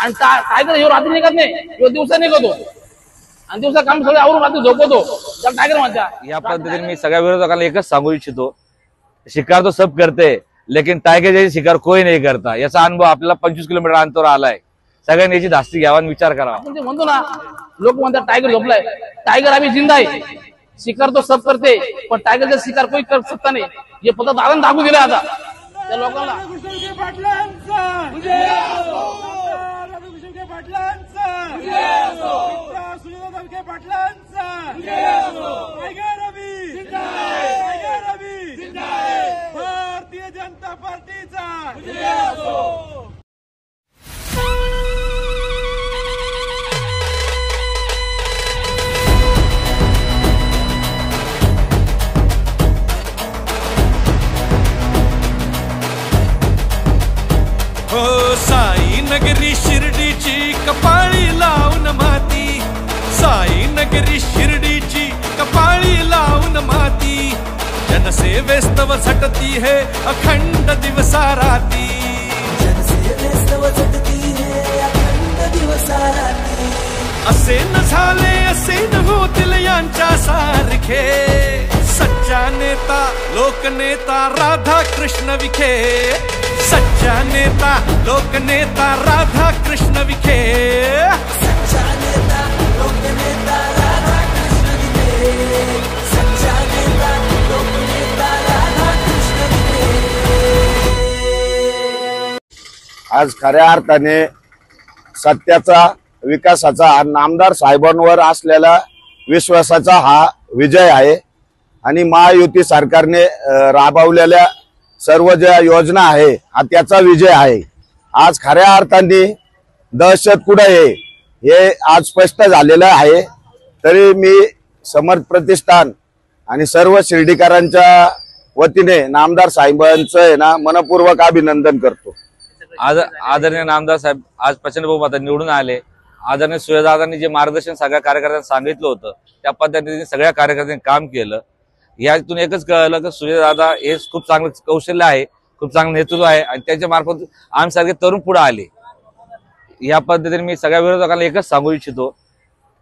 आणि टायगर ह्यो रात्री निघत नाही, ह्यो दिवसा निघतो आणि दिवसा काम सगळे आवरून रात्री झोपतो, त्याला टायगर म्हणतात। या पद्धतीने मी सगळ्या विरोधकांना एकच सांगू इच्छितो, शिकार तो सब करते लेकिन टायगर जैसे शिकार कोई नहीं करता। याचा अनुभव आपल्याला 25 किलोमीटर अंतरावर आलाय। सगळ्यांनी याची धास्ती घ्यावा आणि विचार करावा। आपण जे म्हणतो ना, लोक म्हणतात टायगर झोपलाय, टायगर अभी जिंदा है, शिकार तो सब करते पण टायगर जैसे शिकार कोई कर सकता नहीं, हे फक्त दादाने दाखवून दिले आता त्या लोकांना। भारतीय जनता पार्टीचा हो साई नगरी शिर्डीची कपाळी लावून माती, साई नगरी शिर्डीची कपाळी लावून माती, जनसेवेस्तव झटती है अखंड दिवसा राती, जनसेवेस्तव झटती है अखंड दिवसा राती। असे न झाले असे न होतील यांच्या सारखे, सच्चा नेता लोकनेता राधा कृष्ण विखे, सच्चा नेता लोकनेता राधा कृष्ण विखे, सच्चा नेता लोकनेता राधा कृष्ण विखे, सच्चा नेता लोकनेता राधा कृष्ण विखे। आज खऱ्या अर्थाने सत्याचा विकासाचा नामदार साहेबांवर असलेला विश्वासाचा हा विजय आहे आणि महायुती सरकारने राबवलेल्या सर्व ज्या योजना आहे हा त्याचा विजय आहे। आज खऱ्या अर्थाने दहशत कुठे आहे हे आज स्पष्ट झालेलं आहे। तरी मी समर्थ प्रतिष्ठान आणि सर्व शिर्डीकरांच्या वतीने नामदार साहेबांचं आहे ना मनपूर्वक अभिनंदन करतो। आज आदरणीय नामदार साहेब आज प्रचंड बहुमताने निवडून आले। आदरणीय सूर्यदादांनी जे मार्गदर्शन सगळ्या कार्यकर्त्यांना सांगितलं होतं त्या पद्धतीने सगळ्या कार्यकर्त्यांनी काम केलं। यातून एकच कळलं की सूर्यदादा हे खूप चांगलं कौशल्य आहे, खूप चांगलं नेतृत्व आहे आणि त्यांच्या मार्फत आमच्यासारखे तरुण पुढे आले। या पद्धतीने मी सगळ्या विरोधकांना एकच सांगू इच्छितो,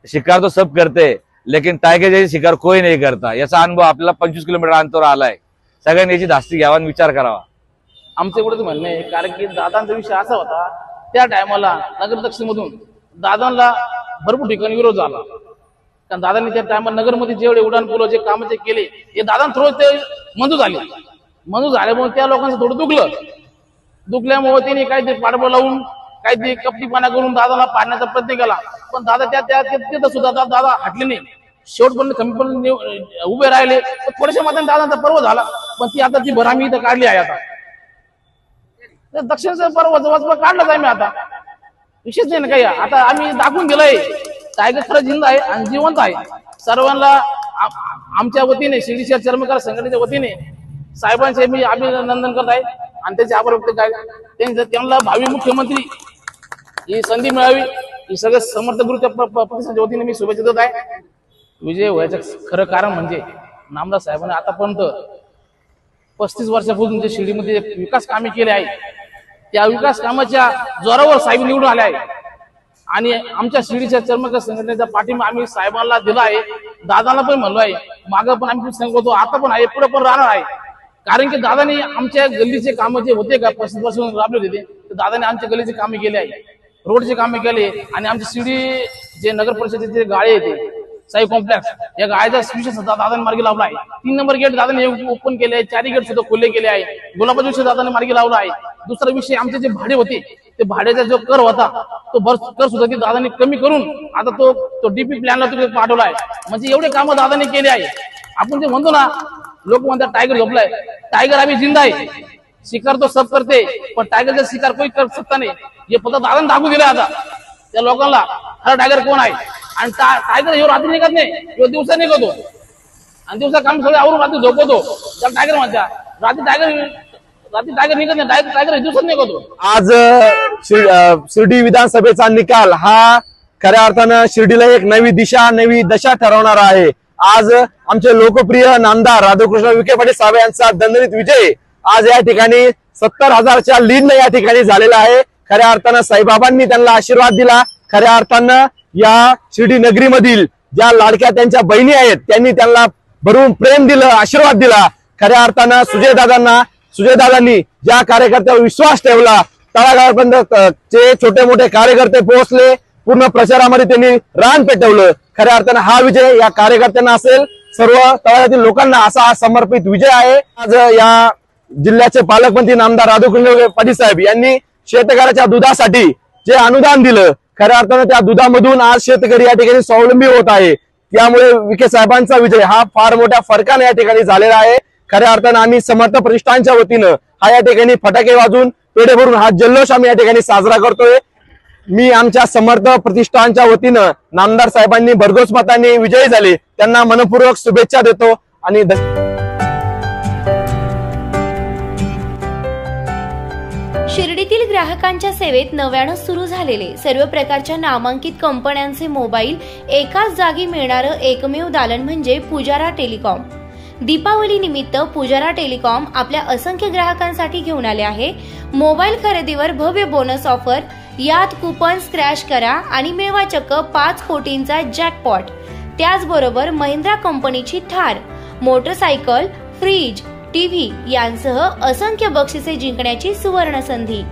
शिकार तो सब करते लेकिन टायगर जैसे शिकार कोई नहीं करता। याचा अनुभव आपल्याला 25 किलोमीटर अंतरावर आलाय। सगळ्यांनी याची धास्ती घ्यावा आणि विचार करावा। आमचं एवढंच म्हणणं आहे, कारण की दादांचा विषय असा होता त्या टायमाला नगर दक्षिण मधून दादांना भरपूर ठिकाणी विरोध झाला, कारण दादांनी त्या टायमाला नगरमध्ये जेवढे उड्डाण पुल जे काम जे केले हे दादांना थोडं ते मंजूर झाले, मंजूर झाल्यामुळे त्या लोकांचं थोडं दुखल्यामुळे त्यांनी काहीतरी पाठबळ लावून काहीतरी कपटीपणा करून दादाला पाडण्याचा प्रयत्न केला, पण दादा तिथं सुद्धा दादा हटले नाही, शेवटपर्यंत कमीपर्यंत उभे राहिले। थोड्याशा मात्र दादांचा पर्व झाला, पण ती आता ती भरामी इथं काढली आहे। आता दक्षिणचा पर्व काढलाच आहे मी, आता विशेष नाही ना काही। आता आम्ही दाखवून दिलंय टायगर खरं जिंदा आहे आणि जिवंत आहे। सर्वांना आमच्या वतीने शिर्डी शहर चर्मकार संघटनेच्या वतीने साहेबांचे मी अभिनंदन करत आहे आणि त्याचे आभार व्यक्त आहे। त्यांना भावी मुख्यमंत्री ही संधी मिळावी ही सगळ्या समर्थ गुरुच्या प्रतिष्ठानच्या वतीने मी शुभेच्छा देत आहे। विजय व्हायचं खरं कारण म्हणजे नामदार साहेबांनी आतापर्यंत 35 वर्षापासून जे शिर्डीमध्ये विकास कामे केले आहे त्या विकास कामाच्या जोरावर साहेब निवडून आले आहे आणि आमच्या शिर्डीच्या चर्मकार संघटनेचा पाठिंबा आम्ही साहेबांना दिला आहे। दादाला पण म्हणलो आहे, मागं पण आम्ही सांगतो, आता पण आहे, पुढे पण राहणार आहे। कारण की दादाने आमच्या गल्लीचे कामं जे होते का 35 वर्षापासून राबले होते तर दादाने आमच्या गल्लीचे कामे केले आहे, रोडचे कामे केले आणि आमच्या शिर्डी जे नगर परिषदेचे गाळे येते साई कॉम्प्लेक्स या गाळ्याचा विशेष दादाने मार्गी लावला आहे। 3 नंबर गेट दादाने ओपन केले आहे, 4 गेट सुद्धा खुले केले आहे, गुलाबाचा विषय दादाने मार्गी लावला आहे। दुसरा विषय आमचे जे भाडे होते ते भाड्याचा जो कर होता तो कर सुद्धा दादाने कमी करून आता तो डीपी प्लॅनला तो पाठवला आहे। म्हणजे एवढे कामं दादाने केले आहे। आपण जे म्हणतो ना, लोक म्हणतात टायगर झोपलाय, टायगर अभी जिंदा है, शिकार तो सब करते पण टायगर जैसे शिकार कोई कर सकता नहीं, हे फक्त दादाने दाखवून दिले आता त्या लोकांना खरा टायगर कोण आहे। आणि टायगर ह्यो रात्री निघत नाही, ह्यो दिवसा निघतो आणि दिवसा काम सगळे आवरून रात्री झोपतो, त्याला टायगर म्हणतात। रात्री टायगर निघत नाही, टायगर दिवसात निघतो। आज शिर्डी विधानसभेचा निकाल हा खऱ्या अर्थानं शिर्डीला एक नवी दिशा नवी दशा ठरवणार आहे। आज आमचे लोकप्रिय नामदार राधाकृष्ण विखे पाटील साहेब यांचा दणदणीत विजय आज या ठिकाणी 70,000च्या लीडने या ठिकाणी झालेला आहे। खऱ्या अर्थानं साईबाबांनी त्यांना आशीर्वाद दिला. खऱ्या अर्थानं या शिर्डी नगरीमधील ज्या लाडक्या त्यांच्या बहिणी आहेत त्यांनी त्यांना भरून प्रेम दिलं, आशीर्वाद दिला. खऱ्या अर्थानं सुजयदादांनी ज्या कार्यकर्त्यावर विश्वास ठेवला, तळागाळापर्यंत जे छोटे मोठे कार्यकर्ते पोहोचले, पूर्ण प्रचारामध्ये त्यांनी रान पेटवलं. खऱ्या अर्थानं हा विजय या कार्यकर्त्यांना असेल, सर्व तळागाळातील लोकांना असा हा समर्पित विजय आहे. आज या जिल्ह्याचे पालकमंत्री नामदार राधाकृष्ण पाटील साहेब यांनी शेतकऱ्याच्या दुधासाठी जे अनुदान दिलं, खऱ्या अर्थानं त्या दुधामधून आज शेतकरी या ठिकाणी स्वावलंबी होत आहे. त्यामुळे विखे साहेबांचा विजय हा फार मोठ्या फरकाने या ठिकाणी झालेला आहे. खऱ्या अर्थानं आम्ही समर्थ प्रतिष्ठानच्या वतीनं हा या ठिकाणी फटाके वाजून पेढे भरून हा जल्लोष आम्ही या ठिकाणी साजरा करतोय. मी आमच्या समर्थ प्रतिष्ठानच्या वतीनं नामदार साहेबांनी भरघोस मतांनी विजयी झाले त्यांना मनपूर्वक शुभेच्छा देतो. आणि शिर्डीतील ग्राहकांच्या सेवेत नव्यानं सुरू झालेले सर्व प्रकारच्या नामांकित कंपन्यांचे मोबाईल एकाच जागी मिळणारं एकमेव दालन म्हणजे पुजारा टेलिकॉम. दीपावली निमित्त पुजारा टेलिकॉम आपल्या असंख्य ग्राहकांसाठी घेऊन आले आहे मोबाईल खरेदीवर भव्य बोनस ऑफर. यात कुपन स्क्रॅच करा आणि मिळवा चक्क 5 कोटींचा जॅकपॉट. त्याचबरोबर महिंद्रा कंपनीची थार, मोटरसायकल, फ्रीज, टीव्ही यांसह असंख्य बक्षिसे जिंकण्याची सुवर्ण संधी.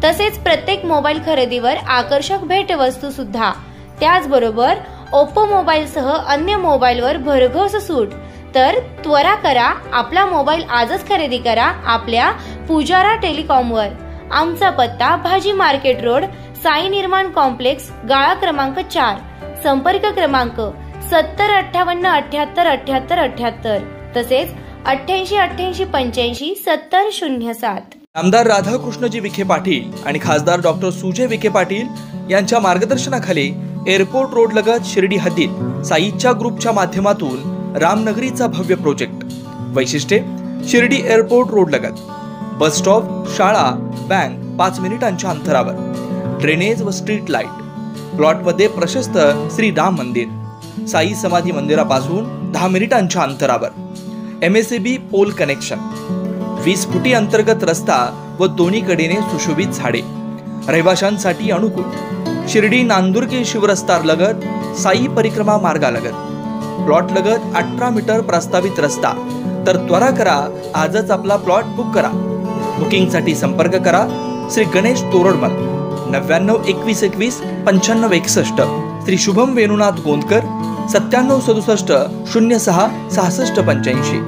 तसेच प्रत्येक मोबाईल खरेदीवर आकर्षक भेटवस्तू सुद्धा. त्याचबरोबर ओप्पो मोबाईलसह अन्य मोबाईलवर भरघोस सूट. तर त्वरा करा, आपला मोबाईल आजच खरेदी करा आपल्या पुजारा टेलिकॉमवर. आमचा पत्ता भाजी मार्केट रोड, साई निर्माण कॉम्प्लेक्स, गाळा क्रमांक 4. संपर्क क्रमांक 7058787878 तसेच 8888857007. आमदार राधाकृष्णजी विखे पाटील आणि खासदार डॉक्टर सुजय विखे पाटील यांच्या मार्गदर्शनाखाली एअरपोर्ट रोड लगत शिर्डी हद्दीत साईच्या ग्रुपच्या माध्यमातून रामनगरीचा भव्य प्रोजेक्ट. वैशिष्ट्ये: शिर्डी एअरपोर्ट रोड लगत बस स्टॉप, शाळा, बँक 5 मिनिटांच्या अंतरावर, ड्रेनेज व स्ट्रीट लाईट. प्लॉटमध्ये प्रशस्त श्री राम मंदिर, साई समाधी मंदिरापासून 10 मिनिटांच्या अंतरावर, MSAB पोल कनेक्शन, 20 फुटी अंतर्गत रस्ता व दोन्ही कडेने सुशोभित झाडे. रहिवाशांसाठी अनुकूल. शिर्डी नांदुर्गी शिवरस्तार लगत साई परिक्रमा मार्गालगत. प्लॉट लगत 18 मीटर प्रस्तावित रस्ता. तर त्वरा करा, आजच आपला प्लॉट बुक करा. बुकिंगसाठी संपर्क करा श्री गणेश तोरडमल 992121 9561, श्री शुभम वेणुनाथ गोंदकर 9767 06 6585.